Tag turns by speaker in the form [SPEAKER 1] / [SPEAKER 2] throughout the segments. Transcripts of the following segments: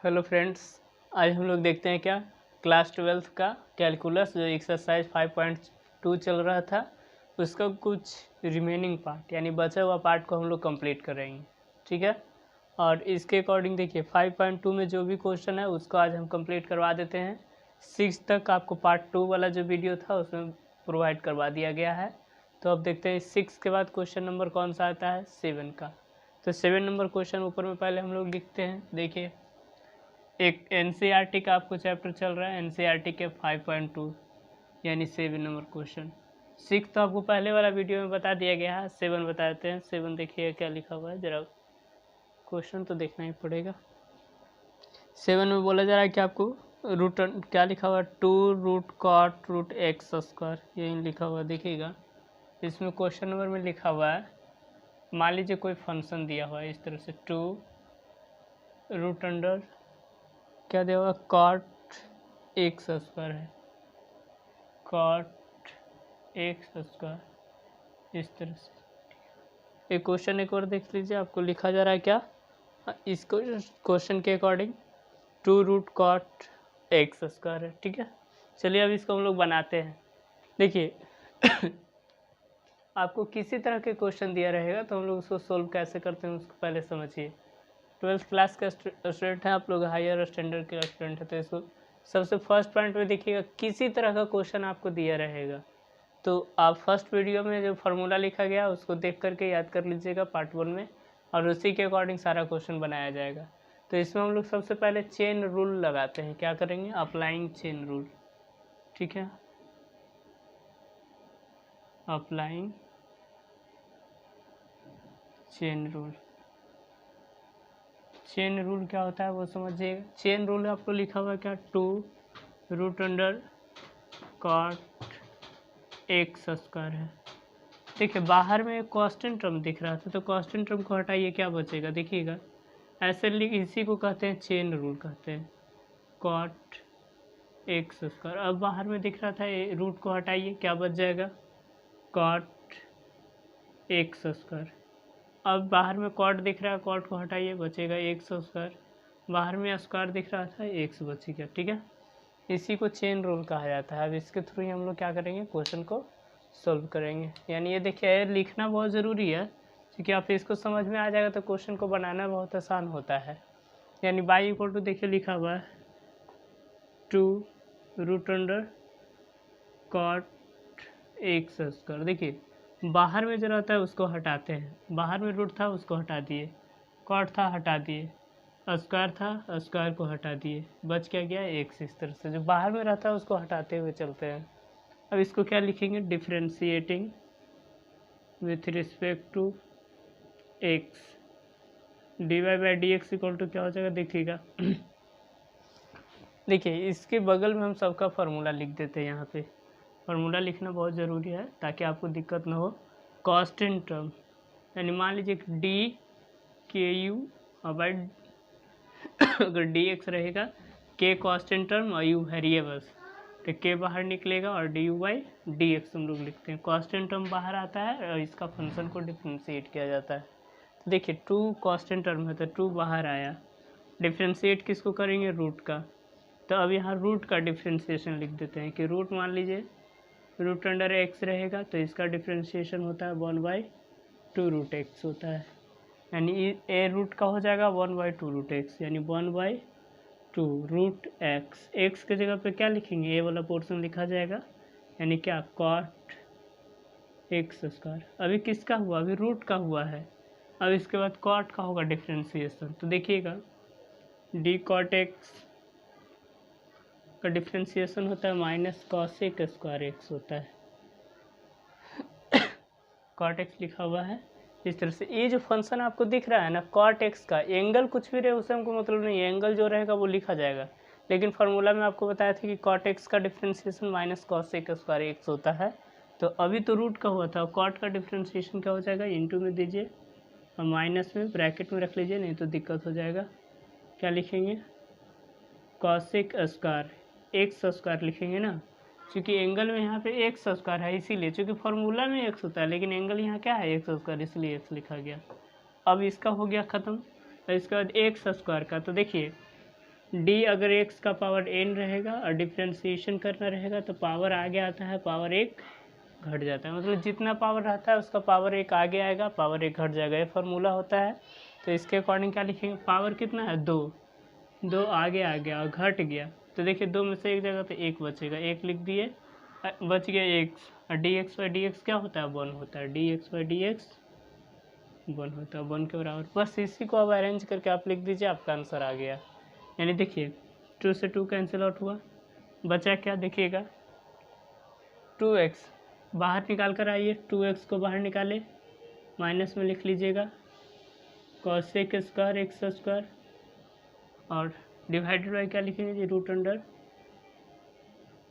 [SPEAKER 1] Hello friends, आज हम लोग देखते हैं क्या क्लास 12th का कैलकुलस जो एक्सरसाइज 5.2 चल रहा था उसका कुछ रिमेनिंग पार्ट यानी बचा हुआ पार्ट को हम लोग कंप्लीट करेंगे। ठीक है, और इसके अकॉर्डिंग देखिए 5.2 में जो भी क्वेश्चन है उसको आज हम कंप्लीट करवा देते हैं। 6 तक आपको पार्ट 2 वाला जो वीडियो था उसमें प्रोवाइड करवा दिया गया है। तो अब देखते हैं 6 के बाद क्वेश्चन नंबर कौन सा आता है, 7 का। तो 7 नंबर क्वेश्चन ऊपर में पहले हम लोग लिखते हैं। देखिए, एक एनसीईआरटी का आपको चैप्टर चल रहा है, एनसीईआरटी के 5.2 यानी 7 नंबर क्वेश्चन। 6 तो आपको पहले वाला वीडियो में बता दिया गया है, 7 बता देते हैं। 7 देखिए क्या लिखा हुआ है, जरा क्वेश्चन तो देखना ही पड़ेगा। 7 में बोला जा रहा है कि आपको रूट क्या लिखा हुआ है, 2 root cot root X square, यही लिखा हुआ देखिएगा। इसमें क्वेश्चन नंबर में लिखा हुआ है, मान लीजिए कोई फंक्शन दिया हुआ है इस तरह से, 2 रूट अंडर क्या दिया हुआ, कॉट एक्स स्क्वायर है, कॉट एक्स स्क्वायर इस तरह से। एक क्वेश्चन एक और देख लीजिए, आपको लिखा जा रहा है क्या, इस क्वेश्चन के according 2 root cot x square है। ठीक है, चलिए अब इसको हम लोग बनाते हैं। देखिए आपको किसी तरह के क्वेश्चन दिया रहेगा तो हम लोग उसको सोल्व कैसे करते हैं उसको पहले समझिए। 12th क्लास का स्टूडेंट है आप लोग, हायर स्टैंडर्ड के स्टूडेंट है, तो इसको सबसे फर्स्ट पॉइंट में देखिएगा किसी तरह का क्वेश्चन आपको दिया रहेगा तो आप फर्स्ट वीडियो में जो फार्मूला लिखा गया उसको देख करके याद कर लीजिएगा पार्ट 1 में, और उसी के अकॉर्डिंग सारा क्वेश्चन बनाया जाएगा। तो इसमें हम लोग सबसे पहले चेन रूल लगाते हैं। क्या करेंगे, अप्लाइंग चेन रूल। ठीक है, applying chain rule. Chain rule क्या होता है वो समझिएगा। चेन रूल आपको लिखा हुआ है क्या, 2 root under cot x square है। देखिए बाहर में एक कांस्टेंट टर्म दिख रहा था तो कांस्टेंट टर्म को हटाइए, क्या बचेगा देखिएगा। ऐसे इसी को कहते हैं चेन रूल कहते हैं, कॉट एक्स स्क्वायर। अब बाहर में दिख रहा था रूट को हटाइए, क्या बच जाएगा, कॉट एक्स स्क्वायर। अब बाहर में कॉट दिख रहा है, कॉट को हटाइए, बचेगा एक्स स्क्वायर। बाहर में स्क्वायर दिख रहा था, एक्स बचेगा। ठीक है, इसी को चेन रूल कहा जाता है। अब इसके थ्रू ही हम लोग क्या करेंगे, क्वेश्चन को सॉल्व करेंगे। यानी ये देखिए लिखना बहुत ज़रूरी है, क्योंकि आप इसको समझ में आ जाएगा तो क्वेश्चन को बनाना बहुत आसान होता है। यानी बाई इक्वल टू देखिए लिखा हुआ है 2 root under cot x square. देखिए बाहर में जो रहता है उसको हटाते हैं, बाहर में रूट था उसको हटा दिए, कॉट था हटा दिए, स्क्वायर था स्क्वायर को हटा दिए, बच क्या गया एक्स। इस तरह से जो बाहर में रहता है उसको हटाते हुए चलते हैं। अब इसको क्या लिखेंगे, differentiating with respect to X, D Y by D X equal to क्या हो जाएगा देखिएगा। देखिए इसके बगल में हम सबका फार्मूला लिख देते हैं। यहाँ पे फार्मूला लिखना बहुत ज़रूरी है ताकि आपको दिक्कत ना हो। कांस्टेंट टर्म यानी मान लीजिए डी के यू बाई अगर डी एक्स रहेगा, के कांस्टेंट टर्म और यू वेरिएबल्स, तो के बाहर निकलेगा और D you by D x हम लोग लिखते हैं। कांस्टेंट टर्म बाहर आता है और इसका फंक्शन को डिफ्रेंशिएट किया जाता है। तो देखिए 2 कांस्टेंट टर्म है तो 2 बाहर आया, डिफ्रेंशिएट किसको करेंगे, रूट का। तो अब यहाँ रूट का डिफ्रेंशिएशन लिख देते हैं कि रूट मान लीजिए रूट अंडर एक्स रहेगा तो इसका डिफ्रेंशिएशन होता है 1/2 रूट एक्स होता है। यानी ए रूट का हो जाएगा 1/2 रूट एक्स, यानी 1/2 रूट एक्स। एक्स के जगह पे क्या लिखेंगे, ए वाला पोर्शन लिखा जाएगा, यानी क्या, कॉट एक्स स्क्वायर। अभी किसका हुआ, अभी रूट का हुआ है। अब इसके बाद कॉट का होगा डिफ्रेंशिएशन, तो देखिएगा डी कॉट एक्स का डिफ्रेंशिएशन होता है माइनस कॉसेक स्क्वायर एक्स होता है। कॉट एक्स लिखा हुआ है इस तरह से। ये जो फंक्शन आपको दिख रहा है ना कॉट एक्स का, एंगल कुछ भी रहे उससे हमको मतलब नहीं है, एंगल जो रहेगा वो लिखा जाएगा। लेकिन फार्मूला में आपको बताया था कि कॉट एक्स का differentiation minus cosec square x होता है। तो अभी तो रूट का हुआ था, कॉट का डिफ्रेंशिएशन क्या हो जाएगा, इंटू में दीजिए और माइनस में ब्रैकेट में रख लीजिए, नहीं तो दिक्कत हो जाएगा। क्या लिखेंगे, कॉसेक स्क्वायर एक्स स्क्वायर लिखेंगे ना, क्योंकि एंगल में यहाँ पे एक्स स्क्वायर है इसीलिए, क्योंकि फार्मूला में एक्स होता है लेकिन एंगल यहाँ क्या है एक्स स्क्वायर, इसलिए एक्स लिखा गया। अब इसका हो गया ख़त्म। और इसके बाद एक्स स्क्वायर का, तो देखिए डी अगर एक्स का पावर एन रहेगा और डिफ्रेंसिएशन करना रहेगा तो पावर आगे आता है, पावर एक घट जाता है, मतलब जितना पावर रहता है उसका पावर एक आगे आएगा, पावर एक घट जाएगा, ये फार्मूला होता है। तो इसके अकॉर्डिंग क्या लिखेंगे, पावर कितना है 2, 2 आगे आ गया और घट गया, तो देखिए 2 में से एक जगह पे एक बचेगा, एक लिख दिए, बच गया एक्स, और D x by D x क्या होता है 1 होता है, D x by D x 1 होता है, 1 के बराबर। बस इसी को अब अरेंज करके आप लिख दीजिए, आपका आंसर आ गया। यानी देखिए 2 से 2 कैंसिल आउट हुआ, बचा क्या देखिएगा 2x, बाहर निकाल कर आइए, 2x को बाहर निकाले, माइनस में लिख लीजिएगा कॉसेक स्क्वायर एक्स स्क्वायर, और डिवाइडेड बाई क्या लिखेंगे जी, root under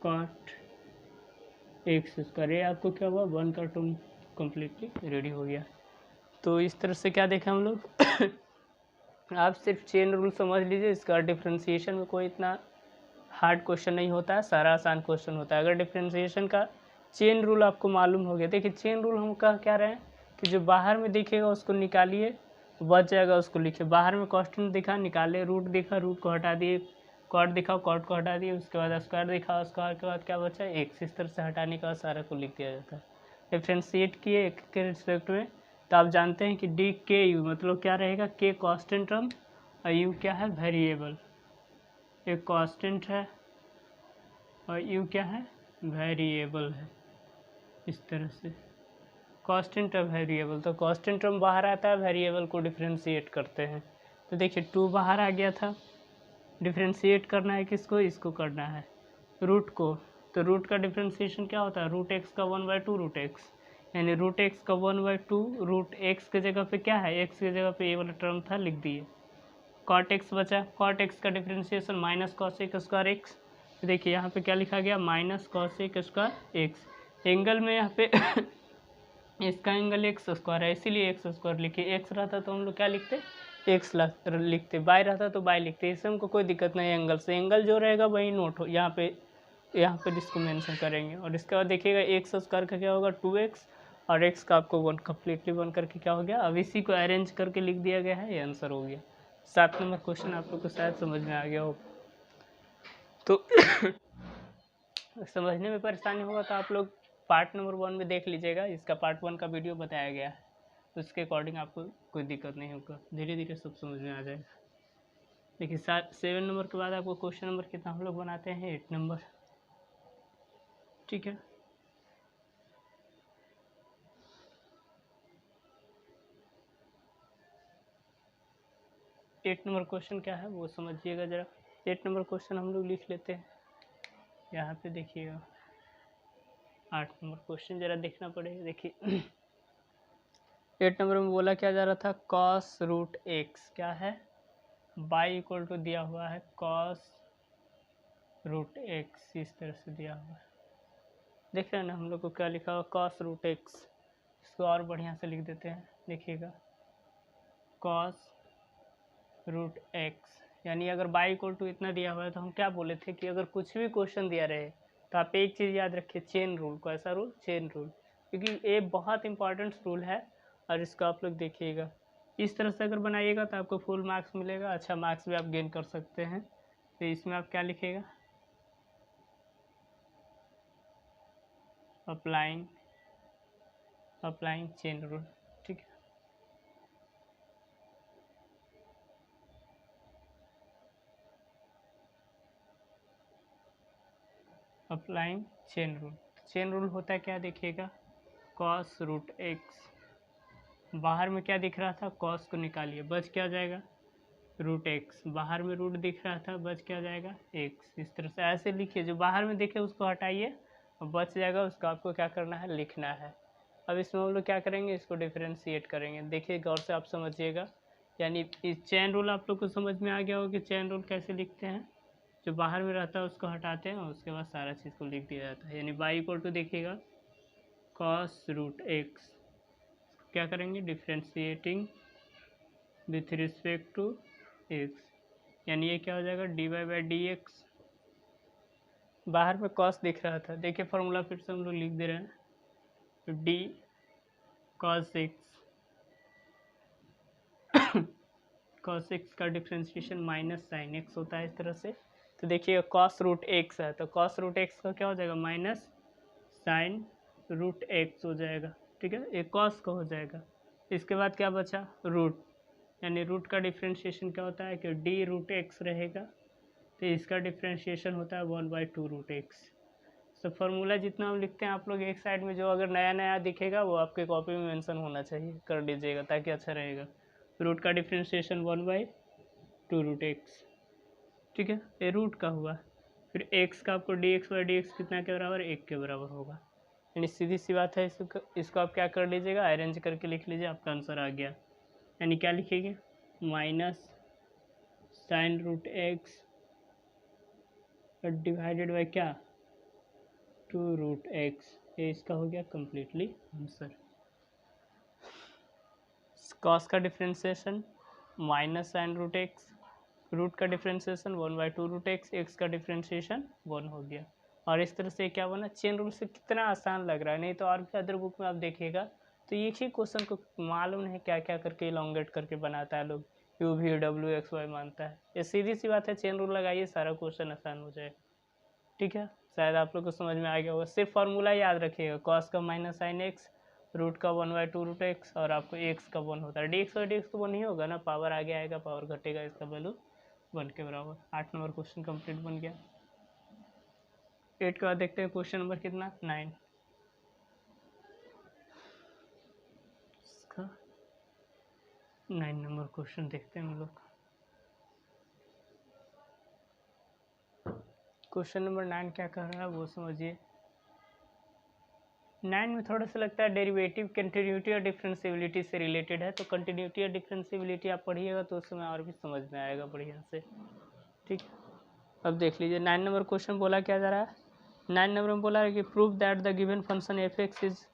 [SPEAKER 1] cot x square. ये आपको क्या हुआ 1 का टर्म कम्प्लीटली रेडी हो गया। तो इस तरह से क्या देखें हम लोग आप सिर्फ चेन रूल समझ लीजिए, इसका डिफ्रेंसिएशन में कोई इतना हार्ड क्वेश्चन नहीं होता है, सारा आसान क्वेश्चन होता है। अगर डिफ्रेंसिएशन का चेन रूल आपको मालूम हो गया, देखिए चेन रूल हम कह क्या रहे हैं कि जो बाहर में दिखेगा उसको निकालिए, बच जाएगा उसको लिखिए, बाहर में कांस्टेंट दिखा निकाले, रूट दिखा रूट को हटा दिए, कॉट दिखा कॉट को हटा दिए, उसके बाद स्क्वायर दिखा, स्क्वायर के बाद क्या बचा एक्स, इस तरह से हटाने का सारा को लिख दिया जाता है। डिफ्रेंशिएट किए एक के रिस्पेक्ट में, तो आप जानते हैं कि डी के यू मतलब क्या रहेगा, के कांस्टेंट टर्म और यू क्या है वेरिएबल, एक कांस्टेंट है और यू क्या है वेरिएबल है, इस तरह से कांस्टेंट और वेरिएबल। तो कांस्टेंट टर्म बाहर आता है, वेरिएबल को डिफ्रेंशिएट करते हैं। तो देखिए 2 बाहर आ गया था, डिफ्रेंशिएट करना है किसको, इसको करना है रूट को, तो रूट का डिफ्रेंशिएशन क्या होता है, रूट एक्स का 1/2 रूट एक्स, यानी रूट एक्स का 1/2 रूट एक्स के जगह पे क्या है, एक्स की जगह पे ये वाला टर्म था लिख दिए, कॉट एक्स बचा, कॉट एक्स का differentiation minus cosec square x, तो देखिए यहाँ पे क्या लिखा गया minus cosec square x, angle में यहाँ पे इसका एंगल एक्स स्क्वायर है इसीलिए एक्स स्क्वायर लिखे, एक्स रहता तो हम लोग क्या लिखते एक्स लिखते, बाय रहता तो बाय लिखते, इससे हमको कोई दिक्कत नहीं है, एंगल से एंगल जो रहेगा वही नोट हो यहाँ पे इसको मेंशन करेंगे। और इसके बाद देखिएगा एक्स स्क्वायर का क्या होगा 2x, और एक्स का आपको 1 कम्प्लीटली 1 करके क्या हो गया, अब इसी को अरेंज करके लिख दिया गया है, ये आंसर हो गया। 7 नंबर क्वेश्चन आप लोग को शायद समझ में आ गया हो, तो समझने में परेशानी होगा तो आप लोग पार्ट नंबर 1 में देख लीजिएगा, इसका पार्ट 1 का वीडियो बताया गया है, उसके अकॉर्डिंग आपको कोई दिक्कत नहीं होगा, धीरे धीरे सब समझ में आ जाएगा। देखिए 7 नंबर के बाद आपको क्वेश्चन नंबर कितना हम लोग बनाते हैं 8 नंबर, ठीक है। एट नंबर क्वेश्चन क्या है वो समझिएगा जरा। 8 नंबर क्वेश्चन हम लोग लिख लेते हैं, यहाँ पे देखिएगा 8 नंबर क्वेश्चन जरा देखना पड़ेगा। देखिए 8 नंबर में बोला क्या जा रहा था, कॉस रूट एक्स क्या है, बाई इक्वल टू दिया हुआ है कॉस रूट एक्स, इस तरह से दिया हुआ है, देख रहे हैं ना हम लोग को क्या लिखा हुआ कॉस रूट एक्स, इसको और बढ़िया से लिख देते हैं, देखिएगा कॉस रूट एक्स, यानी अगर बाई इक्वल टू इतना दिया हुआ है तो हम क्या बोले थे कि अगर कुछ भी क्वेश्चन दिया रहे तो आप एक चीज़ याद रखिए, चेन रूल को, ऐसा रूल चेन रूल, क्योंकि ये बहुत इंपॉर्टेंट रूल है, और इसको आप लोग देखिएगा इस तरह से अगर बनाइएगा तो आपको फुल मार्क्स मिलेगा, अच्छा मार्क्स भी आप गेन कर सकते हैं। तो इसमें आप क्या लिखिएगा, अप्लाइंग चेन रूल, ठीक है। Applying chain rule, chain rule होता है क्या देखिएगा, कॉस रूट एक्स, बाहर में क्या दिख रहा था कॉस को निकालिए, बच क्या जाएगा रूट एक्स, बाहर में रूट दिख रहा था बच क्या जाएगा एक्स, इस तरह से ऐसे लिखिए, जो बाहर में दिखे उसको हटाइए और बच जाएगा उसका आपको क्या करना है लिखना है। अब इसमें हम लोग क्या करेंगे, इसको डिफरेंशिएट करेंगे, देखिए गौर से आप समझिएगा, यानी इस चेन रूल आप लोग को समझ में आ गया हो कि चेन रूल कैसे लिखते हैं, जो बाहर में रहता है उसको हटाते हैं और उसके बाद सारा चीज़ को लिख दिया जाता है। यानी बाई इक्वल टू देखिएगा कॉस रूट एक्स, क्या करेंगे differentiating with respect to X, यानी ये क्या हो जाएगा D Y by D X, बाहर में कॉस दिख रहा था, देखिए फॉर्मूला फिर से हम लोग लिख दे रहे हैं, तो D cos x cos x का डिफ्रेंशिएशन माइनस साइन एक्स होता है इस तरह से। तो देखिए कॉस रूट एक्स है, तो कॉस रूट एक्स का क्या हो जाएगा, माइनस साइन रूट एक्स हो जाएगा, ठीक है, एक कॉस का हो जाएगा। इसके बाद क्या बचा, रूट, यानी रूट का डिफ्रेंशिएशन क्या होता है कि डी रूट एक्स रहेगा, तो इसका डिफ्रेंशिएशन होता है 1/2 रूट एक्स। तो फार्मूला जितना हम लिखते हैं आप लोग एक साइड में जो अगर नया नया दिखेगा वो आपके कॉपी में मेंशन होना चाहिए, कर दीजिएगा ताकि अच्छा रहेगा। रूट का डिफ्रेंशिएशन 1/2 रूट एक्स, ठीक है, ये रूट का हुआ। फिर एक्स का आपको D x by D x कितना के बराबर, 1 के बराबर होगा। यानी सीधी सी बात है, इसको आप क्या कर लीजिएगा, अरेंज करके लिख लीजिए, आपका आंसर आ गया। यानी क्या लिखेंगे, minus sine root X divided by क्या, 2 रूट एक्स, ये इसका हो गया कम्प्लीटली आंसर। कॉस का differentiation minus sine root X, root का डिफ्रेंशिएशन 1/2 रूट एक्स, एक्स का डिफ्रेंशिएशन 1 हो गया। और इस तरह से क्या बना, चेन रूल से कितना आसान लग रहा है, नहीं तो और भी अदर बुक में आप देखिएगा तो एक ही क्वेश्चन को मालूम नहीं क्या क्या करके इलोंगेट करके बनाता है लोग, U V W X Y मानता है। ये सीधी सी बात है, चेन रूल लगाइए सारा क्वेश्चन आसान हो जाएगा, ठीक है। शायद आप लोग को समझ में आ गया होगा, सिर्फ फार्मूला याद रखिएगा, कॉस का माइनस साइन एक्स, रूट का 1/2 रूट एक्स, और आपको एक्स का 1 होता है, डी एक्स और डी एक्स तो 1 ही होगा ना, पावर आगे आएगा पावर घटेगा, इसका वैल्यू 1 के बराबर। 8 नंबर क्वेश्चन कंप्लीट बन गया। 8 के बाद देखते हैं क्वेश्चन नंबर कितना, 9। इसका 9 नंबर क्वेश्चन देखते हैं हम लोग। क्वेश्चन नंबर 9 क्या कर रहा है वो समझिए। 9 में थोड़ा सा लगता है डेरिवेटिव कंटिन्यूटी और डिफरेंशिएबिलिटी से रिलेटेड है, तो कंटिन्यूटी और डिफरेंशिएबिलिटी आप पढ़िएगा तो उस समय और भी समझ में आएगा बढ़िया से, ठीक। अब देख लीजिए 9 नंबर क्वेश्चन बोला क्या जा रहा है, 9 नंबर में बोला है कि prove that the given function F X is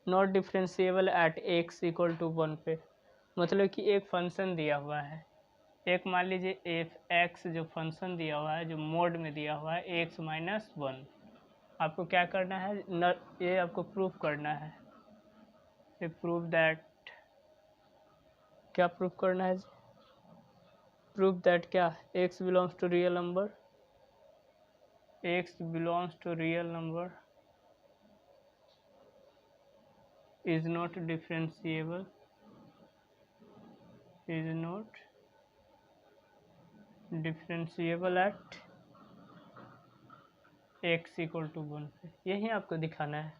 [SPEAKER 1] not differentiable at x equal to 1 पे। मतलब कि एक फंक्शन दिया हुआ है, एक मान लीजिए एफ एक्स जो फंक्शन दिया हुआ है, जो मोड में दिया हुआ है एक्स माइनस 1, आपको क्या करना है न, ये आपको प्रूफ करना है, ये प्रूफ दैट, क्या प्रूफ करना है, प्रूफ दैट क्या, x belongs to real number, x belongs to real number is not differentiable, is not differentiable at x equal to 1 पे। यही आपको दिखाना है,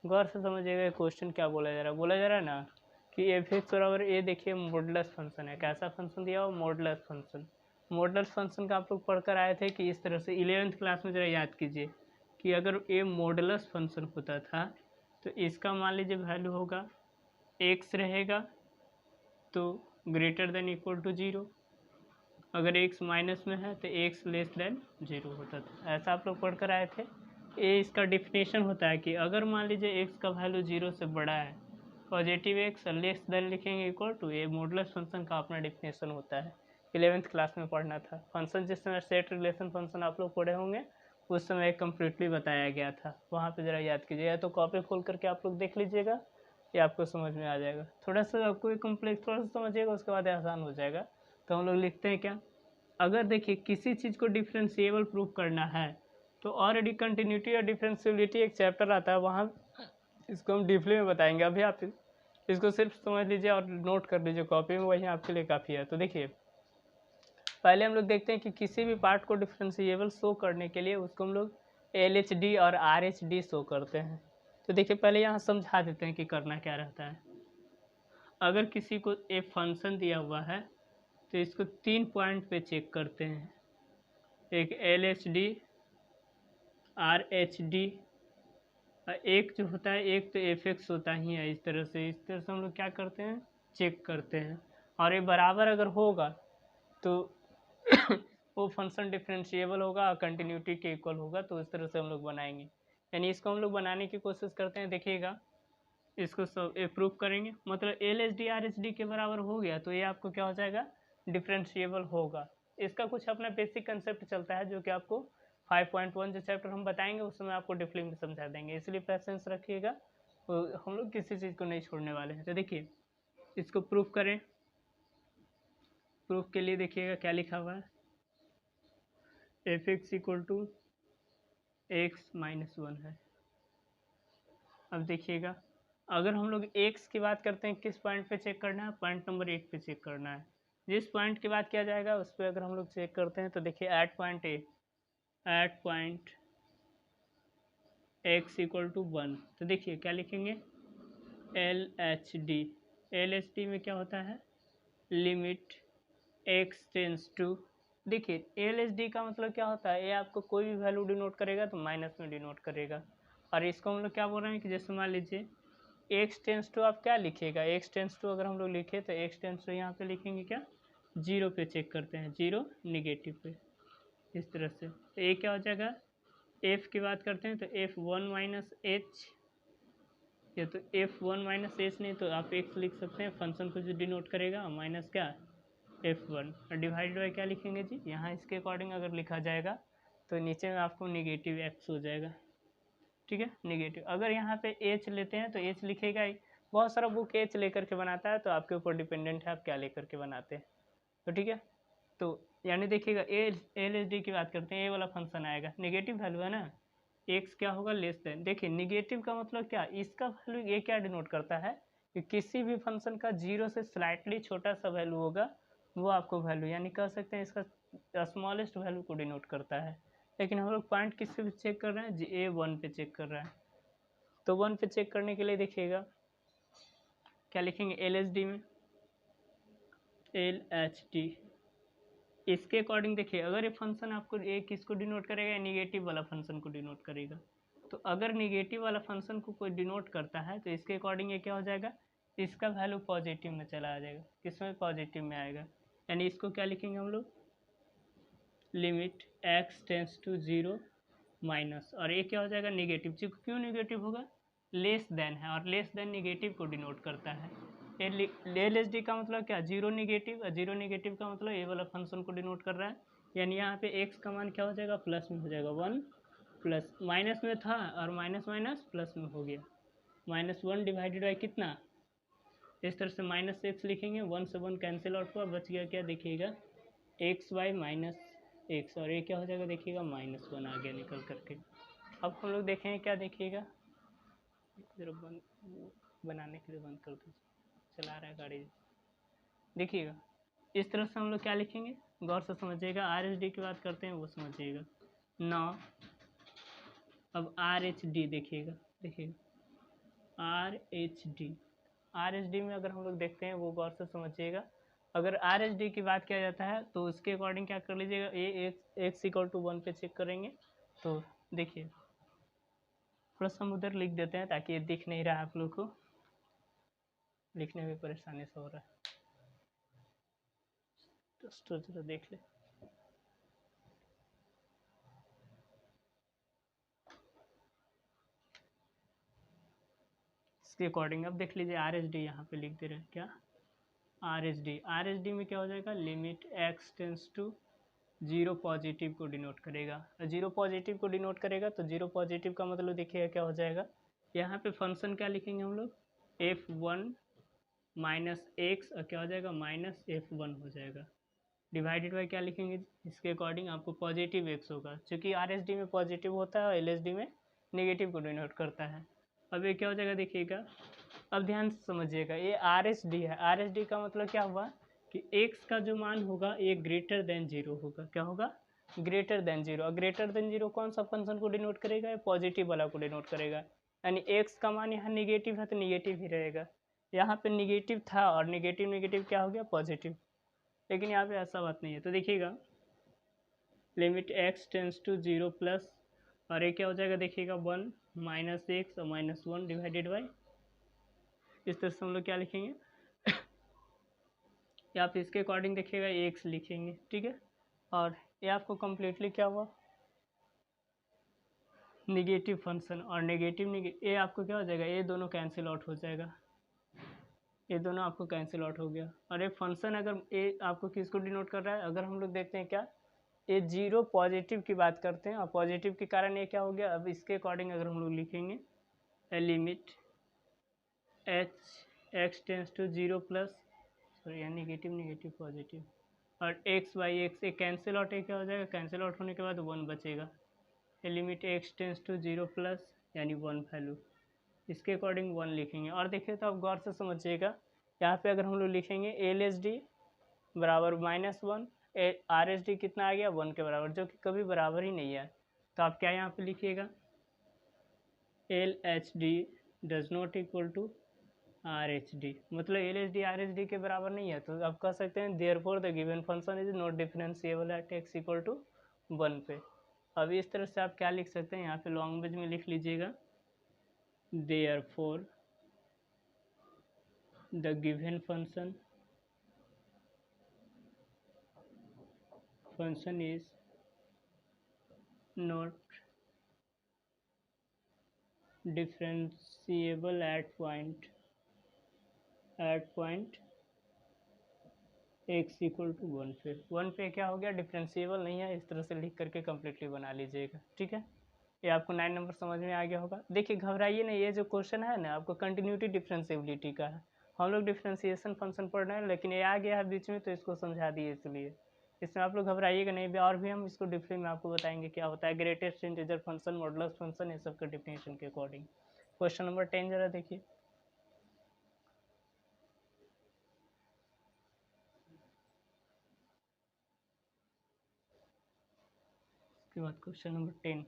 [SPEAKER 1] गौर से समझिएगा क्वेश्चन क्या बोला जा रहा है। बोला जा रहा है ना कि एफ एक्स बराबर, ये देखिए मॉडुलस फंक्शन है, कैसा फंक्शन दिया हो, मॉडुलस फंक्शन। मॉडुलस फंक्शन का आप लोग पढ़कर आए थे कि इस तरह से 11th क्लास में जरा याद कीजिए कि अगर ये मॉडुलस फंक्शन होता था तो इसका मान लीजिए वैल्यू होगा एक्स रहेगा तो ग्रेटर देन इक्वल टू 0, अगर x माइनस में है तो x लेस देन 0 होता था, ऐसा आप लोग पढ़ कर आए थे। ये इसका डिफिनेशन होता है कि अगर मान लीजिए x का वैल्यू 0 से बड़ा है, पॉजिटिव x लेस देन लिखेंगे इक्वल टू, ये मॉडुलस फंक्शन का अपना डिफिनेशन होता है। 11th क्लास में पढ़ना था फंक्शन, जिस समय सेट रिलेशन फंक्शन आप लोग पढ़े होंगे उस समय कम्प्लीटली बताया गया था, वहाँ पर ज़रा याद कीजिए, या तो कॉपी खोल करके आप लोग देख लीजिएगा, या आपको समझ में आ जाएगा। थोड़ा सा आपको कम्प्लेक्स थोड़ा सा समझिएगा, उसके बाद आसान हो जाएगा। तो हम लोग लिखते हैं क्या, अगर देखिए किसी चीज़ को डिफरेंशिएबल प्रूफ करना है तो ऑलरेडी कंटिन्यूटी और डिफरेंशिएबिलिटी एक चैप्टर आता है, वहाँ इसको हम डीपली में बताएंगे। अभी आप इसको सिर्फ समझ लीजिए और नोट कर लीजिए कॉपी में, वही आपके लिए काफ़ी है। तो देखिए पहले हम लोग देखते हैं कि किसी भी पार्ट को डिफरेंशिएबल शो करने के लिए उसको हम लोग LHD और RH शो करते हैं। तो देखिए पहले यहाँ समझा देते हैं कि करना क्या रहता है। अगर किसी को एक फंक्शन दिया हुआ है तो इसको 3 पॉइंट पे चेक करते हैं, एक LHD, RH और एक जो होता है, एक तो FX होता ही है। इस तरह से हम लोग क्या करते हैं, चेक करते हैं, और ये बराबर अगर होगा तो वो फंक्शन डिफरेंशिएबल होगा और कंटिन्यूटी के इक्वल होगा, तो इस तरह से हम लोग बनाएंगे। यानी इसको हम लोग बनाने की कोशिश करते हैं। देखिएगा इसको सब प्रूफ करेंगे, मतलब LHD RH के बराबर हो गया तो ये आपको क्या हो जाएगा, डिफरेंशिएबल होगा। इसका कुछ अपना बेसिक कंसेप्ट चलता है जो कि आपको 5.1 जो चैप्टर हम बताएंगे उस समय आपको डिफली में समझा देंगे, इसलिए पेशेंस रखिएगा, तो हम लोग किसी चीज़ को नहीं छोड़ने वाले हैं। तो देखिए इसको प्रूफ करें, प्रूफ के लिए देखिएगा क्या लिखा हुआ है, F X equal to X minus one है। अब देखिएगा अगर हम लोग एक्स की बात करते हैं किस पॉइंट पे चेक करना है, पॉइंट नंबर 8 पे चेक करना है। जिस पॉइंट की बात किया जाएगा उस पर अगर हम लोग चेक करते हैं तो देखिए at point A, at point X equal to one, तो देखिए क्या लिखेंगे, L H D. L H D में क्या होता है, लिमिट एक्स टेंस टू, देखिए एल एच डी का मतलब क्या होता है, ये आपको कोई भी वैल्यू डिनोट करेगा तो माइनस में डिनोट करेगा। और इसको हम लोग क्या बोल रहे हैं कि जैसे मान लीजिए एक्स टेंस टू आप क्या लिखिएगा, एक्स टेंस टू अगर हम लोग लिखे तो एक्स टेंस टू यहाँ पे लिखेंगे क्या, जीरो पे चेक करते हैं, जीरो निगेटिव पे, इस तरह से। तो ये क्या हो जाएगा, एफ की बात करते हैं तो एफ वन माइनस एच, या तो एफ वन माइनस एच नहीं तो आप एक्स लिख सकते हैं, फंक्शन को जो डिनोट करेगा, माइनस क्या एफ वन, और डिवाइड बाई क्या लिखेंगे जी, यहाँ इसके अकॉर्डिंग अगर लिखा जाएगा तो नीचे में आपको निगेटिव एक्स हो जाएगा, ठीक है, निगेटिव। अगर यहाँ पे एच लेते हैं तो एच लिखेगा ही, बहुत सारा बुक एच लेकर के बनाता है, तो आपके ऊपर डिपेंडेंट है आप क्या लेकर के बनाते हैं, तो ठीक है। तो यानी देखिएगा एल एच डी की बात करते हैं, ए वाला फंक्शन आएगा, निगेटिव वैल्यू है ना, एक्स क्या होगा लेस देन, देखिए निगेटिव का मतलब क्या, इसका वैल्यू ये क्या डिनोट करता है कि किसी भी फंक्शन का जीरो से स्लाइटली छोटा सा वैल्यू होगा वो आपको वैल्यू, यानी कह सकते हैं इसका स्मॉलेस्ट वैल्यू को डिनोट करता है। लेकिन हम लोग पॉइंट किस पे चेक कर रहे हैं जी, ए वन पे चेक कर रहा है, तो वन पे चेक करने के लिए देखिएगा क्या लिखेंगे, एल एच डी में एल एच डी, इसके अकॉर्डिंग देखिए अगर ये फंक्शन आपको एक किसको डिनोट करेगा, निगेटिव वाला फंक्शन को डिनोट करेगा, तो अगर निगेटिव वाला फंक्शन को कोई डिनोट करता है तो इसके अकॉर्डिंग ये क्या हो जाएगा, इसका वैल्यू पॉजिटिव में चला आ जाएगा, किसमें पॉजिटिव में आएगा, यानी इसको क्या लिखेंगे हम लोग, limit X tends to zero minus, और ये क्या हो जाएगा निगेटिव, क्यों निगेटिव होगा, लेस देन है, और लेस देन निगेटिव को डिनोट करता है। एल एच डी का मतलब क्या, जीरो निगेटिव, और जीरो निगेटिव का मतलब ए वाला फंक्शन को डिनोट कर रहा है, यानी यहाँ पे एक्स का मान क्या हो जाएगा, प्लस में हो जाएगा, वन प्लस माइनस में था और माइनस माइनस प्लस में हो गया, माइनस वन डिवाइडेड बाई कितना, इस तरह से माइनस एक्स लिखेंगे, वन से वन कैंसिल आउट हुआ, बच गया क्या देखिएगा, एक्स बाई माइनस एक्स, और ये क्या हो जाएगा देखिएगा माइनस वन आ गया निकल करके। अब हम लोग देखेंगे क्या, देखिएगा जरा बंद बनाने के लिए बंद कर दो, चला रहा है गाड़ी, देखिएगा इस तरह से हम लोग क्या लिखेंगे, गौर से समझिएगा, आर एच डी की बात करते हैं वो समझिएगा नौ। अब आर एच डी देखिएगा, देखिएगा are H D, R H D में अगर हम लोग देखते हैं वो गौर से समझिएगा, अगर आर एच डी की बात किया जाता है तो उसके अकॉर्डिंग क्या कर लीजिएगा, ए एक्स इक्वल टू वन पे चेक करेंगे, तो देखिए थोड़ा सा हम उधर लिख देते हैं ताकि ये दिख नहीं रहा आप लोग को, लिखने में परेशानी से हो रहा है, तो जरा देख ले, इसके अकॉर्डिंग अब देख लीजिए आर एच डी यहाँ पे लिख दे रहे हैं क्या, आर एच डी में क्या हो जाएगा, limit X tends to zero positive को डिनोट करेगा, जीरो पॉजिटिव को डिनोट करेगा, तो जीरो पॉजिटिव का मतलब देखिएगा क्या हो जाएगा, यहाँ पे फंक्शन क्या लिखेंगे हम लोग, एफ वन माइनस एक्स, और क्या हो जाएगा माइनस एफ वन हो जाएगा, डिवाइडेड बाई क्या लिखेंगे, इसके अकॉर्डिंग आपको पॉजिटिव एक्स होगा, क्योंकि आर एच डी में पॉजिटिव होता है और एल एच डी में नेगेटिव को डिनोट करता है। अब ये क्या हो जाएगा देखिएगा, अब ध्यान से समझिएगा, ये आर एच डी है, आर एच डी का मतलब क्या हुआ कि x का जो मान होगा ये ग्रेटर देन जीरो होगा, क्या होगा ग्रेटर देन जीरो, और ग्रेटर देन जीरो कौन सा फंक्शन को डिनोट करेगा, ये पॉजिटिव वाला को डिनोट करेगा, यानी x का मान यहाँ निगेटिव है तो निगेटिव ही रहेगा, यहाँ पे निगेटिव था और निगेटिव निगेटिव क्या हो गया पॉजिटिव, लेकिन यहाँ पे ऐसा बात नहीं है, तो देखिएगा limit x tends to zero plus, और ये क्या हो जाएगा देखिएगा वन माइनस एक्स और माइनस वन डिवाइडेड बाई, इस तरह से हम लोग क्या लिखेंगे या आप इसके अकॉर्डिंग देखिएगा एक्स लिखेंगे, ठीक है, और ये आपको कम्प्लीटली क्या हुआ निगेटिव फंक्शन, और नेगेटिव ये आपको क्या हो जाएगा, ये दोनों कैंसिल आउट हो जाएगा, ये दोनों आपको कैंसिल आउट हो गया, और ये फंक्शन अगर ये आपको किसको डिनोट कर रहा है, अगर हम लोग देखते हैं क्या ये जीरो पॉजिटिव की बात करते हैं, और पॉजिटिव के कारण ये क्या हो गया, अब इसके अकॉर्डिंग अगर हम लोग लिखेंगे limit H X tends to zero plus, sorry यहाँ निगेटिव निगेटिव पॉजिटिव, और एक्स बाई एक्स एक कैंसिल आउट, क्या हो जाएगा, कैंसिल आउट होने के बाद 1 बचेगा। ये limit X tends to 0 plus यानी 1 वैल्यू, इसके अकॉर्डिंग 1 लिखेंगे। और देखिए तो आप गौर से समझिएगा, यहाँ पे अगर हम लोग लिखेंगे एल एस डी बराबर -1, आर एस डी कितना आ गया 1 के बराबर, जो कि कभी बराबर ही नहीं है। तो आप क्या यहाँ पे लिखिएगा, L H D does not equal to R H D, मतलब L H D R H D के बराबर नहीं है। तो आप कह सकते हैं therefore the given function is not differentiable at x equal to 1 पे। अब इस तरह से आप क्या लिख सकते हैं, यहाँ पे लैंग्वेज में लिख लीजिएगा, therefore the given function is not differentiable at point x equal to 1 पे। 1 पे क्या हो गया, डिफरेंशिएबल नहीं है। इस तरह से लिख करके कम्प्लीटली बना लीजिएगा, ठीक है। ये आपको 9 नंबर समझ में आ गया होगा। देखिए घबराइए नहीं, ये जो क्वेश्चन है ना आपको कंटिन्यूटी डिफरेंशिएबिलिटी का है। हम लोग डिफरेंशिएशन फंक्शन पढ़ रहे हैं, लेकिन ये आ गया है बीच में तो इसको समझा दिए, इसलिए इसमें आप लोग घबराइएगा नहीं भी। और भी हम इसको डिफरेंट में आपको बताएंगे क्या होता है, greatest integer function, modulus function, ये सब का डिफिनेशन के अकॉर्डिंग। क्वेश्चन नंबर 10 जरा देखिए। इसके बाद क्वेश्चन नंबर 10,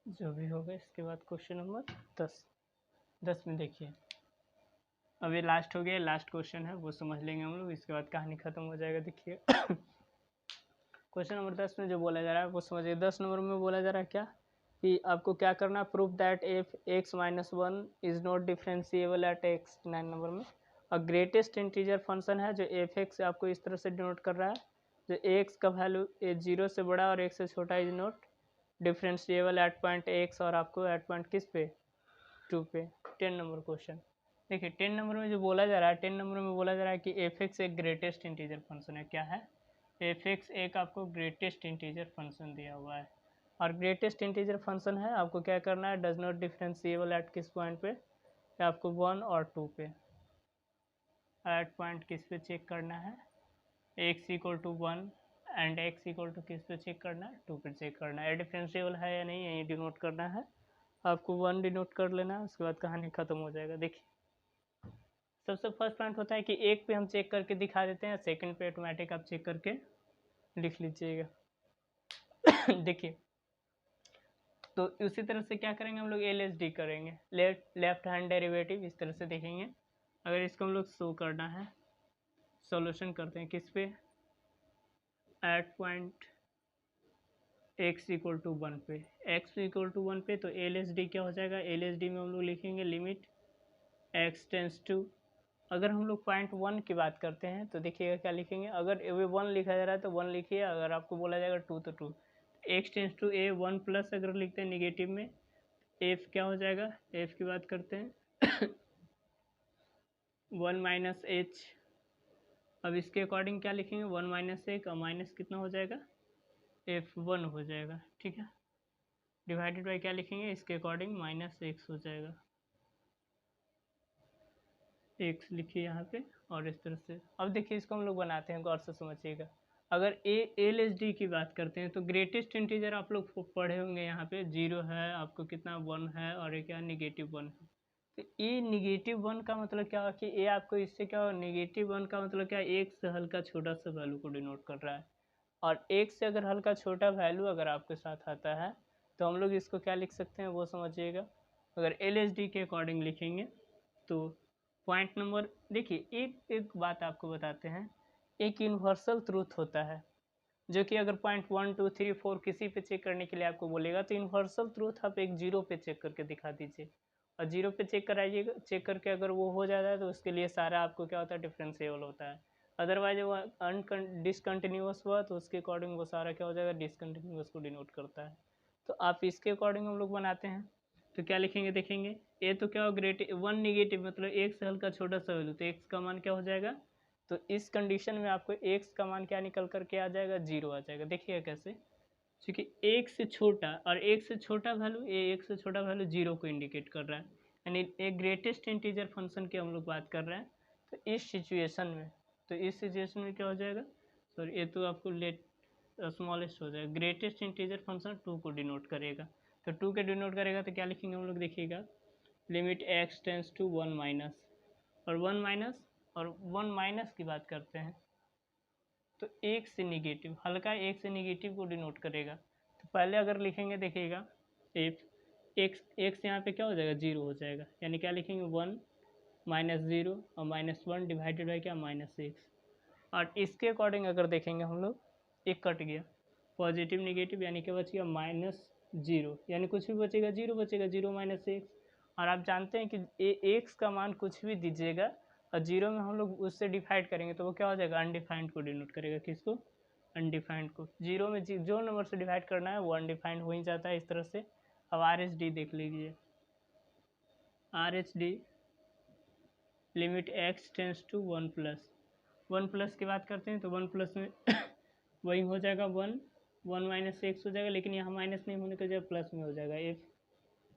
[SPEAKER 1] जो भी होगा। इसके बाद क्वेश्चन नंबर 10 में देखिए, अब ये लास्ट हो गया, लास्ट क्वेश्चन है वो समझ लेंगे हम लोग, इसके बाद कहानी खत्म हो जाएगा। देखिए क्वेश्चन नंबर 10 में जो बोला जा रहा है वो समझिए। 10 नंबर में बोला जा रहा है क्या, कि आपको क्या करना है, proof that F x minus 1 is not differentiable at x. 9 number में और ग्रेटेस्ट इंटीजर फंक्शन है जो एफ एक्स आपको इस तरह से डिनोट कर रहा है, जो एक्स का वैल्यू 0 से बड़ा और 1 से छोटा is not differentiable at point x, और आपको एट पॉइंट किस पे, 2 पे। 10 नंबर क्वेश्चन देखिए। 10 नंबर में जो बोला जा रहा है, 10 नंबर में बोला जा रहा है कि एफ एक्स एक ग्रेटेस्ट इंटीजर फंक्शन है। क्या है, एफ एक्स एक आपको ग्रेटेस्ट इंटीजर फंक्शन दिया हुआ है, और ग्रेटेस्ट इंटीजर फंक्शन है, आपको क्या करना है, डज नॉट डिफरेंशिएबल एट किस पॉइंट पे, आपको 1 और 2 पे। एट पॉइंट किस पे चेक करना है, X equal to 1 and X equal to किस पे चेक करना है, 2 पे चेक करना है। डिफरेंशिएबल है या नहीं यही डिनोट करना है, आपको 1 डिनोट कर लेना है, उसके बाद कहानी खत्म हो जाएगा। देखिए सबसे फर्स्ट पॉइंट होता है कि एक पे हम चेक करके दिखा देते हैं, सेकंड पे ऑटोमेटिक आप चेक करके लिख लीजिएगा। देखिए तो उसी तरह से क्या करेंगे हम लोग, एल एस डी करेंगे, लेफ्ट हैंड डेरिवेटिव इस तरह से देखेंगे। अगर इसको हम लोग शो करना है, सॉल्यूशन करते हैं किस पे, at point X equal to 1 पे, एक्स इक्वल टू 1 पे। तो एल एस डी क्या हो जाएगा, एल एस डी में हम लोग लिखेंगे लिमिट एक्स टेंस टू, अगर हम लोग पॉइंट 1 की बात करते हैं तो देखिएगा क्या लिखेंगे, अगर वे 1 लिखा जा रहा है तो 1 लिखिए, अगर आपको बोला जाएगा 2 तो 2। X tends to A 1 plus अगर लिखते हैं निगेटिव में, एफ क्या हो जाएगा, एफ की बात करते हैं 1 माइनस एच। अब इसके अकॉर्डिंग क्या लिखेंगे, 1 माइनस ए का माइनस कितना हो जाएगा, एफ 1 हो जाएगा, ठीक है। डिवाइडेड बाई क्या लिखेंगे, इसके अकॉर्डिंग माइनस एक्स हो जाएगा, एक्स लिखिए यहाँ पे। और इस तरह से अब देखिए इसको हम लोग बनाते हैं, गौर से समझिएगा। अगर एल एस डी की बात करते हैं तो ग्रेटेस्ट इंटीजर आप लोग पढ़े होंगे, यहाँ पे 0 है, आपको कितना 1 है, और ये क्या -1 है। तो ये -1 का मतलब क्या है कि ये आपको इससे क्या हो, -1 का मतलब क्या है, एक से हल्का छोटा सा वैल्यू को डिनोट कर रहा है। और एक से अगर हल्का छोटा वैल्यू अगर आपके साथ आता है तो हम लोग इसको क्या लिख सकते हैं वो समझिएगा। अगर एल एस डी के अकॉर्डिंग लिखेंगे तो पॉइंट नंबर देखिए, एक बात आपको बताते हैं, एक यूनिवर्सल ट्रूथ होता है जो कि अगर पॉइंट 1 2 3 4 किसी पे चेक करने के लिए आपको बोलेगा तो यूनिवर्सल ट्रूथ आप एक 0 पे चेक करके दिखा दीजिए, और 0 पे चेक कराइएगा, चेक करके अगर वो हो जाता है तो उसके लिए सारा आपको क्या होता है, डिफरेंशिएबल होता है। अदरवाइज वो डिसकंटिन्यूस हुआ तो उसके अकॉर्डिंग वो सारा क्या हो जाएगा, डिसकंटिन्यूस को डिनोट करता है। तो आप इसके अकॉर्डिंग हम लोग बनाते हैं, तो क्या लिखेंगे देखेंगे, ए तो क्या हो, ग्रेट 1 निगेटिव मतलब एक से हल्का छोटा सा वैल्यू, तो एक्स का मान क्या हो जाएगा, तो इस कंडीशन में आपको एक्स का मान क्या निकल करके आ जाएगा, 0 आ जाएगा। देखिएगा कैसे, क्योंकि एक से छोटा और एक से छोटा वैल्यू, एक से छोटा वैल्यू 0 को इंडिकेट कर रहा है, यानी एक ग्रेटेस्ट इंटीजर फंक्शन की हम लोग बात कर रहे हैं। तो इस सिचुएशन में क्या हो जाएगा, सॉरी ये तो आपको लेट स्मॉलेस्ट हो जाएगा। ग्रेटेस्ट इंटीजर फंक्शन 2 को डिनोट करेगा, तो 2 के डिनोट करेगा तो क्या लिखेंगे हम लोग, देखिएगा limit x tends to 1 minus, और 1 माइनस की बात करते हैं तो एक से निगेटिव, हल्का एक से निगेटिव को डिनोट करेगा। तो पहले अगर लिखेंगे देखिएगा इफ एक्स यहाँ पे क्या हो जाएगा, 0 हो जाएगा, यानी क्या लिखेंगे 1 माइनस 0 और -1 डिवाइडेड बाई क्या -6। और इसके अकॉर्डिंग अगर देखेंगे हम लोग, एक कट गया पॉजिटिव निगेटिव, यानी क्या बच गया -0, यानी कुछ भी बचेगा 0 बचेगा, 0 माइनस एक्स। और आप जानते हैं कि एक्स का मान कुछ भी दीजिएगा और 0 में हम लोग उससे डिवाइड करेंगे तो वो क्या हो जाएगा, अनडिफाइंड को डिनोट करेगा। किसको, अनडिफाइंड को। 0 में जो नंबर से डिवाइड करना है वो अनडिफाइंड हो ही जाता है इस तरह से। अब RHD देख लीजिए, RHD limit x tends to 1 plus की बात करते हैं तो 1 प्लस में वही हो जाएगा 1 माइनस एक्स हो जाएगा, लेकिन यहाँ माइनस नहीं होने की जगह प्लस में हो जाएगा,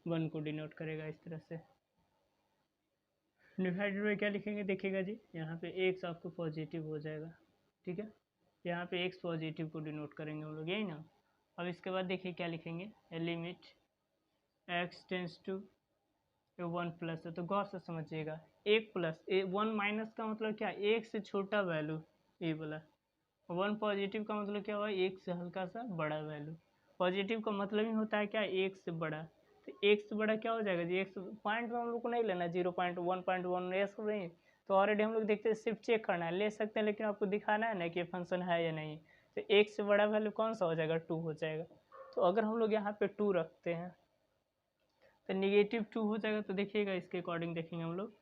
[SPEAKER 1] F1 को डिनोट करेगा इस तरह से। डिवाइडेड बाई क्या लिखेंगे, देखिएगा जी यहाँ पे एक्स आपको पॉजिटिव हो जाएगा, ठीक है, यहाँ पे एक्स पॉजिटिव को डिनोट करेंगे हम लोग, यही ना। अब इसके बाद देखिए क्या लिखेंगे, limit x tends to 1 plus है तो गौर से समझिएगा, 1 प्लस 1 माइनस का मतलब क्या, एक से छोटा वैल्यू ये बोला, 1 पॉजिटिव का मतलब क्या हुआ, एक से हल्का सा बड़ा वैल्यू। पॉजिटिव का मतलब ही होता है क्या, एक से बड़ा। तो एक से बड़ा क्या हो जाएगा जी, एक पॉइंट में हम लोग को नहीं लेना, 0.1.1 ऐसा नहीं, तो ऑलरेडी हम लोग देखते हैं, सिर्फ चेक करना है, ले सकते हैं, लेकिन आपको दिखाना है ना कि फंक्शन है या नहीं। तो एक से बड़ा वैल्यू कौन सा हो जाएगा, 2 हो जाएगा। तो अगर हम लोग यहाँ पे 2 रखते हैं तो -2 हो जाएगा। तो देखिएगा इसके अकॉर्डिंग देखेंगे हम लोग,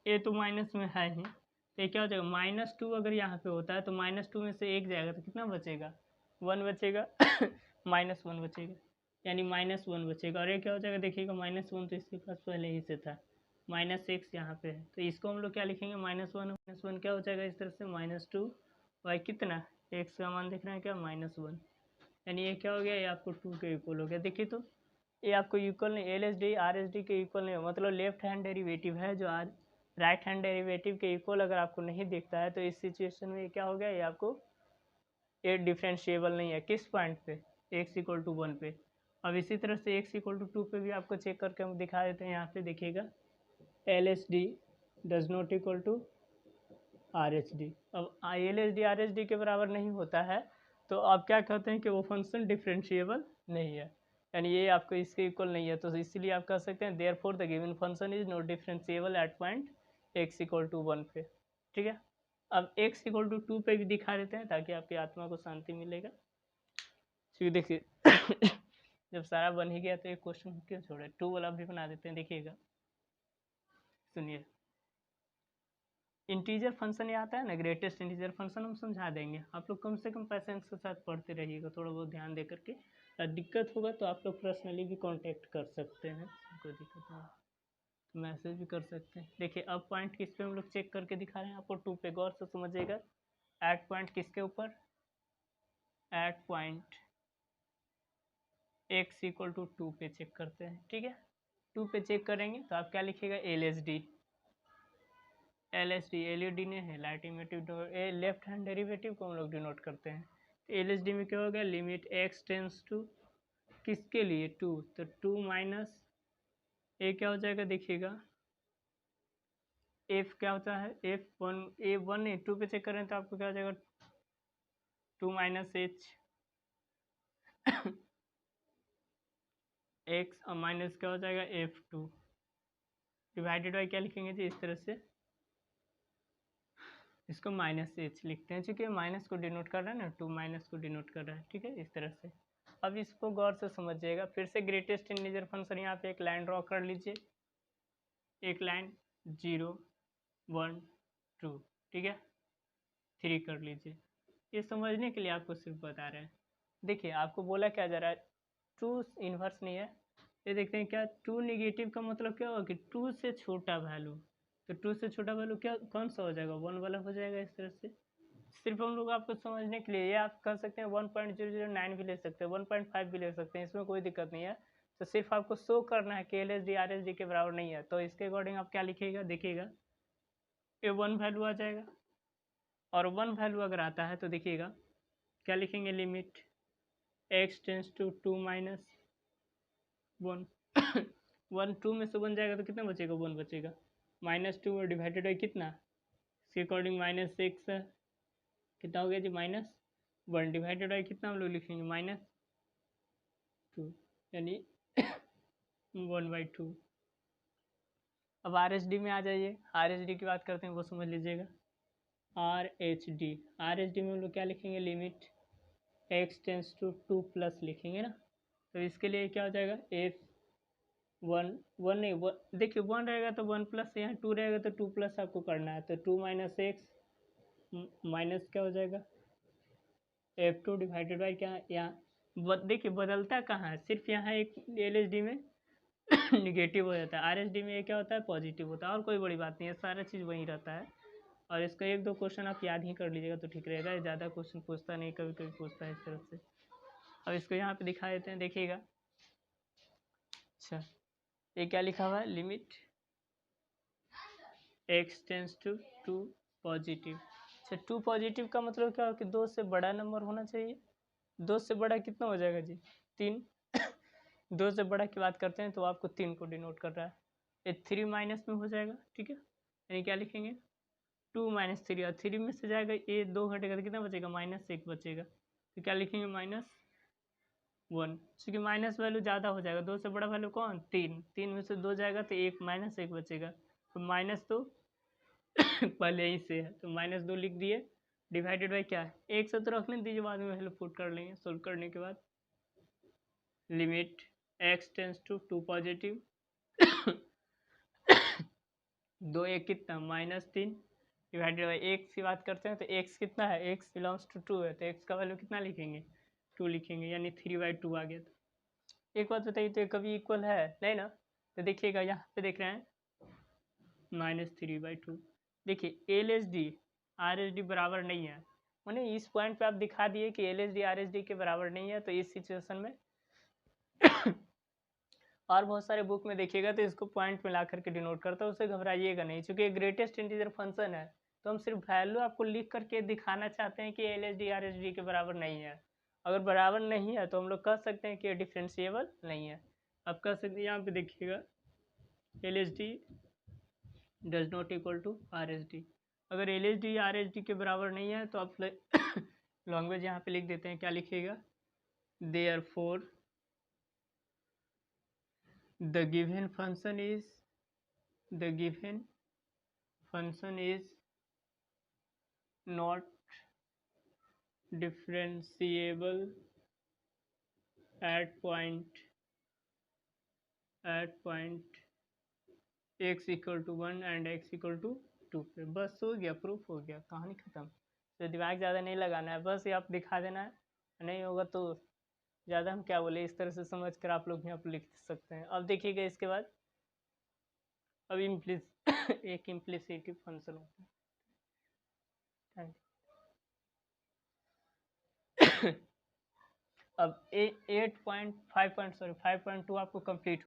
[SPEAKER 1] ये तो माइनस में है ही, तो ये क्या हो जाएगा, -2 अगर यहाँ पे होता है तो -2 में से एक जाएगा तो कितना बचेगा, 1 बचेगा -1 बचेगा, यानी -1 बचेगा। और ये क्या हो जाएगा, देखिएगा -1 तो इसके पास पहले ही से था, -x यहाँ पे है, तो इसको हम लोग क्या लिखेंगे, -1 क्या हो जाएगा इस तरह से, -2 बाई कितना, x का मान देख रहे हैं क्या, -1, यानी ये क्या हो गया, ये आपको 2 के इक्वल हो गया। देखिए तो ये आपको इक्वल नहीं, LHD RHD के इक्वल नहीं, मतलब लेफ्ट हैंड डेरिवेटिव है जो आज राइट हैंड डेरिवेटिव के इक्वल अगर आपको नहीं दिखता है तो इस सिचुएशन में क्या हो गया, ये आपको ये डिफरेंशिएबल नहीं है। किस पॉइंट पे, x इक्वल टू 1 पे। अब इसी तरह से x इक्वल टू 2 पे भी आपको चेक करके हम दिखा देते हैं, यहाँ पे देखिएगा LHD does not equal to RHD। अब LHD RHD के बराबर नहीं होता है तो आप क्या कहते हैं कि वो फंक्शन डिफरेंशिएबल नहीं है, यानी ये आपको इसके इक्वल नहीं है, तो इसलिए आप कह सकते हैं therefore the given function is not differentiable at point x equal to 1 पे, ठीक है। अब x इक्वल टू 2 पे भी दिखा देते हैं ताकि आपकी आत्मा को शांति मिलेगा। तो देखिए जब सारा बन ही गया तो एक क्वेश्चन क्यों छोड़े, 2 वाला भी बना देते हैं। देखिएगा सुनिए, इंटीजर फंक्शन ये आता है ना, ग्रेटेस्ट इंटीजर फंक्शन हम समझा देंगे, आप लोग कम से कम पेशेंस के साथ पढ़ते रहिएगा, थोड़ा बहुत ध्यान दे करके। दिक्कत होगा तो आप लोग पर्सनली भी कांटेक्ट कर सकते हैं, कोई दिक्कत नहीं, मैसेज भी कर सकते हैं। देखिए अब पॉइंट किस पे हम लोग चेक करके दिखा रहे हैं आपको, 2 पे, गौर से समझिएगा। एट पॉइंट किसके ऊपर, at point x equal to 2 पे चेक करते हैं, ठीक है। 2 पे चेक करेंगे तो आप क्या लिखिएगा, LHD ने है लेफ्ट हैंड डेरिवेटिव को हम लोग डिनोट करते हैं। तो LHD में क्या हो गया, लिमिट x टेंस टू किसके लिए, 2, तो 2 माइनस ए क्या हो जाएगा, देखिएगा f क्या होता है, A1 नहीं, 2 पे चेक करें तो आपको क्या हो जाएगा, 2 माइनस h x और माइनस क्या हो जाएगा, F2 डिवाइडेड बाई क्या लिखेंगे जी, इस तरह से इसको -h लिखते हैं, चूँकि माइनस को डिनोट कर रहा है ना, 2 माइनस को डिनोट कर रहा है, ठीक है, इस तरह से। अब इसको गौर से समझिएगा, फिर से ग्रेटेस्ट इंटीजर फंक्शन, यहाँ पे एक लाइन ड्रॉ कर लीजिए, एक लाइन 0 1 2, ठीक है, 3 कर लीजिए। ये समझने के लिए आपको सिर्फ बता रहे हैं। देखिए आपको बोला क्या जा रहा है, 2 इन्वर्स नहीं है, ये देखते हैं क्या, 2 निगेटिव का मतलब क्या होगा कि 2 से छोटा वैल्यू, तो 2 से छोटा वैल्यू क्या कौन सा हो जाएगा, 1 वाला हो जाएगा इस तरह से। सिर्फ हम लोग आपको समझने के लिए, ये आप कर सकते हैं 1.009 भी ले सकते हैं, 1.5 भी ले सकते हैं, इसमें कोई दिक्कत नहीं है। तो सिर्फ आपको शो करना है कि LSD RSD के बराबर नहीं है, तो इसके अकॉर्डिंग आप क्या लिखिएगा, देखिएगा ये 1 वैल्यू आ जाएगा, और 1 वैल्यू अगर आता है तो देखिएगा क्या लिखेंगे, limit x tends to 2 minus 1 1 2 में से 1 जाएगा तो कितना बचेगा, 1 बचेगा, -2 और डिवाइडेड बाई कितना, इसके अकॉर्डिंग -6 है, कितना हो गया जी, -1 डिवाइडेड बाई कितना हम लोग लिखेंगे, -2, यानी 1/2। अब RHD में आ जाइए, RHD की बात करते हैं, वो समझ लीजिएगा। RHD में हम लोग क्या लिखेंगे, limit x tends to 2 plus लिखेंगे ना, तो इसके लिए क्या हो जाएगा, f 1 नहीं, देखिए 1 रहेगा तो 1 प्लस, यहाँ 2 रहेगा तो 2 प्लस आपको करना है, तो 2 माइनस एक्स माइनस क्या हो जाएगा, F2 डिवाइडेड बाई क्या, यहाँ देखिए बदलता कहाँ है, सिर्फ यहाँ एक LSD में निगेटिव हो जाता है, RSD में ये क्या होता है, पॉजिटिव होता है, और कोई बड़ी बात नहीं है, सारा चीज़ वहीं रहता है। और इसका 1-2 क्वेश्चन आप याद ही कर लीजिएगा तो ठीक रहेगा, ज़्यादा क्वेश्चन पूछता नहीं, कभी कभी पूछता है इस तरफ से। अब इसको यहाँ पे दिखा देते हैं, देखिएगा। अच्छा, ये क्या लिखा हुआ है, limit x tends to 2 positive. अच्छा, 2 पॉजिटिव का मतलब क्या हो कि 2 से बड़ा नंबर होना चाहिए, 2 से बड़ा कितना हो जाएगा जी, 3 2 से बड़ा की बात करते हैं तो आपको 3 को डिनोट कर रहा है, ये 3 माइनस में हो जाएगा, ठीक है, यानी क्या लिखेंगे, 2 माइनस 3, और 3 में से जाएगा ये 2 घटेगा तो कितना बचेगा, -1 बचेगा, तो क्या लिखेंगे, -1, क्योंकि माइनस वैल्यू ज़्यादा हो जाएगा, 2 से बड़ा वैल्यू कौन, 3 में से 2 जाएगा तो -1 बचेगा, तो -2 पहले ही से है तो -2 लिख दिए, डिवाइडेड बाई क्या है, 1 से तो रखने दीजिए, बाद में वैल्यू पुट कर लेंगे, सोल्व करने के बाद limit x tends to 2 positive 2 1 कितना, -3 डिवाइडेड बाई x की बात करते हैं तो x कितना है, x बिलोंग्स टू 2 है, तो x का वैल्यू कितना लिखेंगे, 2 लिखेंगे, यानी 3/2 आ गया। तो एक बात बताइए, तो ये कभी इक्वल है नहीं ना, तो देखिएगा यहाँ पे देख रहे हैं -3/2। देखिए LSD RSD बराबर नहीं है, मैंने इस पॉइंट पे आप दिखा दिए कि LSD RSD के बराबर नहीं है, तो इस सिचुएशन में और बहुत सारे बुक में देखिएगा तो इसको पॉइंट में ला करके डिनोट करता है, उससे घबराइएगा नहीं, क्योंकि ग्रेटेस्ट इंटीजर फंक्शन है, तो हम सिर्फ वैल्यू आपको लिख करके दिखाना चाहते हैं कि LSD RSD के बराबर नहीं है। अगर बराबर नहीं है तो हम लोग कह सकते हैं कि ये डिफरेंशिएबल नहीं है। आप कह सकते हैं, यहाँ पे देखिएगा LSD does not equal to RSD। अगर LSD RSD के बराबर नहीं है तो आप लैंग्वेज यहाँ पे लिख देते हैं, क्या लिखिएगा, therefore the given function is not differentiable at point x equal to 1 and x equal to 2 पे। बस हो गया, प्रूफ हो गया, कहानी ख़त्म। तो दिमाग ज़्यादा नहीं लगाना है, बस ये आप दिखा देना है, नहीं होगा तो ज़्यादा हम क्या बोले, इस तरह से समझ कर आप लोग यहाँ पर लिख सकते हैं। अब देखिएगा इसके बाद, अब एक इम्प्लिसिटिव फंक्शन होता है। अब 5.2 आपको कंप्लीट